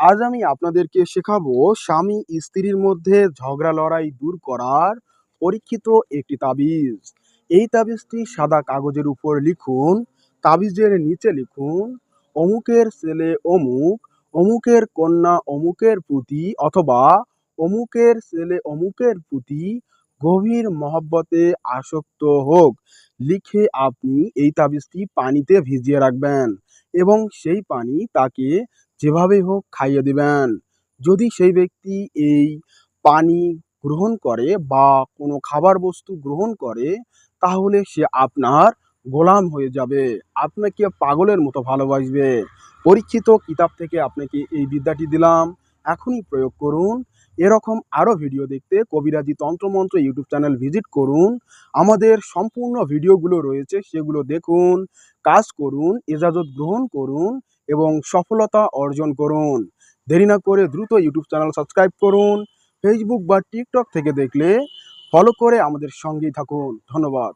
আজ আমি আপনাদেরকে শেখাবো স্বামী স্ত্রীর মধ্যে ঝগড়া লড়াই দূর করার পরীক্ষিত একটি তাবিজ। এই তাবিজটি সাদা কাগজের উপর লিখুন। তাবিজের নিচে লিখুন, অমুকের ছেলে অমুক, অমুকের কন্যা অমুকের প্রতি, অথবা অমুকের ছেলে অমুকের প্রতি গভীর মহব্বতে আসক্ত হোক। লিখে আপনি এই তাবিজটি পানিতে ভিজিয়ে রাখবেন এবং সেই পানি তাকে যেভাবেই হোক খাইয়ে দিবেন। যদি সেই ব্যক্তি এই পানি গ্রহণ করে বা কোনো খাবার বস্তু গ্রহণ করে, তাহলে সে আপনার গোলাম হয়ে যাবে, আপনাকে পাগলের মতো ভালোবাসবে। পরীক্ষিত কিতাব থেকে আপনাকে এই বিদ্যাটি দিলাম, এখনই প্রয়োগ করুন। এরকম আরও ভিডিও দেখতে কবিরাজি তন্ত্রমন্ত্র ইউটিউব চ্যানেল ভিজিট করুন। আমাদের সম্পূর্ণ ভিডিওগুলো রয়েছে, সেগুলো দেখুন, কাজ করুন, ইজাজত গ্রহণ করুন এবং সফলতা অর্জন করুন। দেরি না করে দ্রুত ইউটিউব চ্যানেল সাবস্ক্রাইব করুন। ফেসবুক বা টিকটক থেকে দেখলে ফলো করে আমাদের সঙ্গেই থাকুন। ধন্যবাদ।